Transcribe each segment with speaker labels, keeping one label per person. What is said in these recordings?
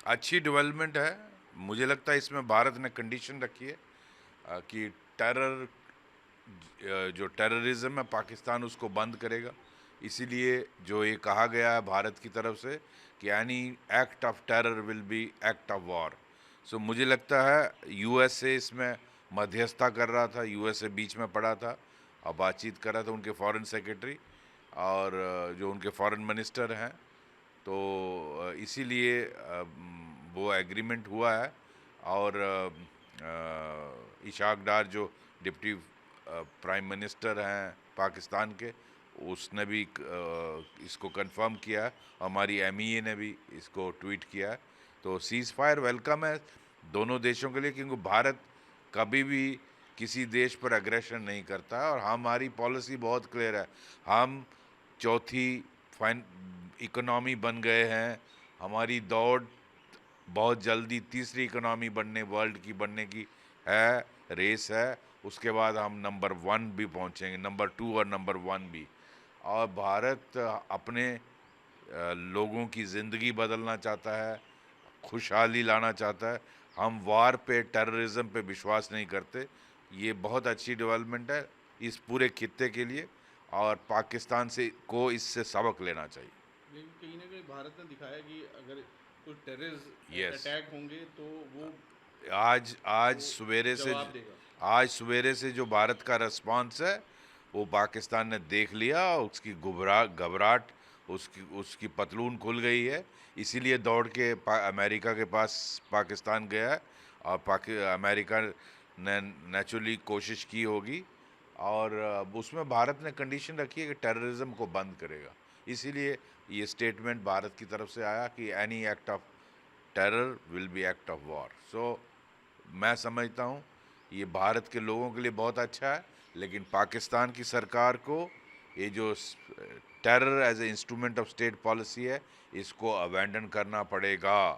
Speaker 1: अच्छी डेवलपमेंट है। मुझे लगता है इसमें भारत ने कंडीशन रखी है कि जो टेररिज्म है पाकिस्तान उसको बंद करेगा। इसीलिए जो ये कहा गया है भारत की तरफ से कि any act of terror will be act of war. So मुझे लगता है यूएसए इसमें मध्यस्थता कर रहा था, यूएसए बीच में पड़ा था और बातचीत कर रहा था, उनके फॉरेन सेक्रेटरी और जो उनके फॉरेन मिनिस्टर हैं। तो इसीलिए वो एग्रीमेंट हुआ है। और इशाक डार जो डिप्टी प्राइम मिनिस्टर हैं पाकिस्तान के, उसने भी इसको कंफर्म किया है। हमारी एमईए ने भी इसको ट्वीट किया है। तो सीज़ फायर वेलकम है दोनों देशों के लिए, क्योंकि भारत कभी भी किसी देश पर एग्रेशन नहीं करता है और हमारी पॉलिसी बहुत क्लियर है। हम चौथी फाइन इकोनॉमी बन गए हैं। हमारी दौड़ बहुत जल्दी तीसरी इकोनॉमी बनने, वर्ल्ड की बनने की है, रेस है। उसके बाद हम नंबर 1 भी पहुंचेंगे, नंबर 2 और नंबर 1 भी। और भारत अपने लोगों की ज़िंदगी बदलना चाहता है, खुशहाली लाना चाहता है। हम वार पे, टेररिज्म पे विश्वास नहीं करते। ये बहुत अच्छी डेवलपमेंट है इस पूरे खित्ते के लिए और पाकिस्तान से को इससे सबक लेना चाहिए।
Speaker 2: लेकिन कहीं ना कहीं भारत ने दिखाया कि अगर कोई टेररिस्ट
Speaker 1: यस।
Speaker 2: अटैक होंगे तो वो
Speaker 1: आज आज
Speaker 2: वो
Speaker 1: सवेरे से
Speaker 2: जवाब देगा।
Speaker 1: आज सवेरे से जो भारत का रिस्पांस है वो पाकिस्तान ने देख लिया। उसकी घबराहट, उसकी उसकी पतलून खुल गई है। इसीलिए दौड़ के अमेरिका के पास पाकिस्तान गया है। और अमेरिका ने नेचुरली कोशिश की होगी और उसमें भारत ने कंडीशन रखी है कि टेररिज्म को बंद करेगा। इसीलिए ये स्टेटमेंट भारत की तरफ से आया कि any act of terror will be act of war. So मैं समझता हूँ ये भारत के लोगों के लिए बहुत अच्छा है, लेकिन पाकिस्तान की सरकार को ये जो terror as a instrument of state policy है इसको अबैंडन करना पड़ेगा।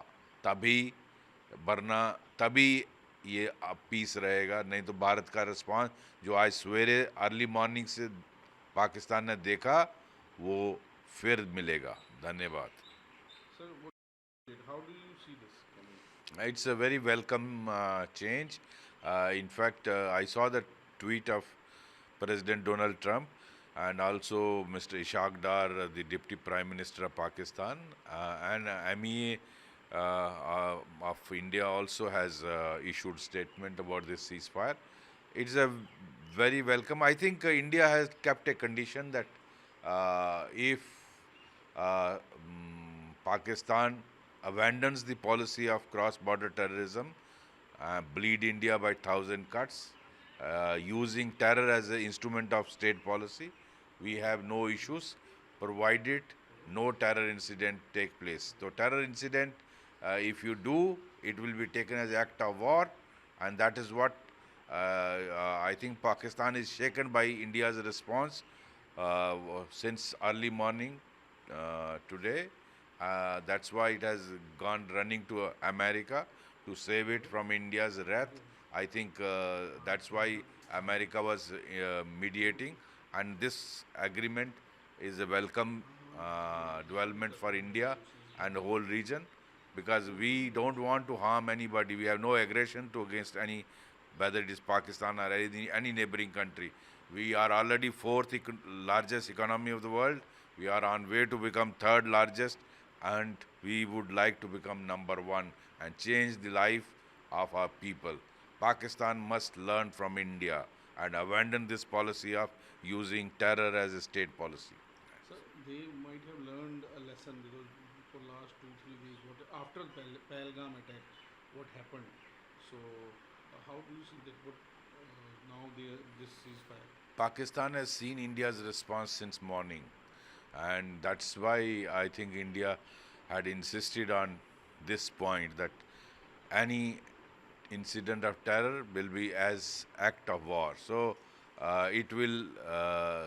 Speaker 1: तभी, वरना तभी ये पीस रहेगा। नहीं तो भारत का रिस्पांस जो आज सवेरे अर्ली मॉर्निंग से पाकिस्तान ने देखा वो फिर मिलेगा। धन्यवाद।
Speaker 2: Sir, how do you see this coming?
Speaker 1: It's a very welcome change. In fact, I saw the tweet of President Donald Trump and also Mr. Ishaq Dar, the Deputy Prime Minister of Pakistan, and MEA of India also has issued statement about this ceasefire. It's a very welcome. I think India has kept a condition that if Pakistan abandons the policy of cross-border terrorism, bleed India by 1,000 cuts, using terror as an instrument of state policy, we have no issues, provided no terror incident take place. So terror incident, if you do, it will be taken as act of war, and that is what I think Pakistan is shaken by India's response since early morning today. That's why it has gone running to America to save it from India's wrath. I think that's why America was mediating, and this agreement is a welcome development for India and the whole region, because we don't want to harm anybody. We have no aggression to against any, whether it is Pakistan or any neighboring country. We are already fourth largest economy of the world. We are on way to become third largest, and we would like to become number 1 and change the life of our people. Pakistan must learn from India and abandon this policy of using terror as a state policy.
Speaker 2: Sir, they might have learned a lesson because for last 2 3 weeks, what after Pahalgam attack, what happened? So, how do you see that? What now this ceasefire?
Speaker 1: Pakistan has seen India's response since morning, and that's why I think India had insisted on this point that any incident of terror will be as act of war. So it will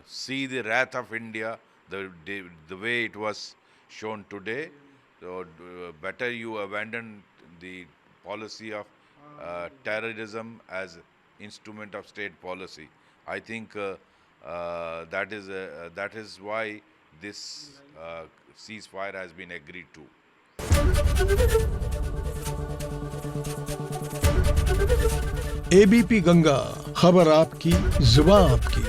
Speaker 1: see the wrath of India the way it was shown today. So better you abandon the policy of terrorism as instrument of state policy. I think that is why this ceasefire has been agreed to.
Speaker 3: ABP Ganga, खबर आपकी, जुबान आपकी।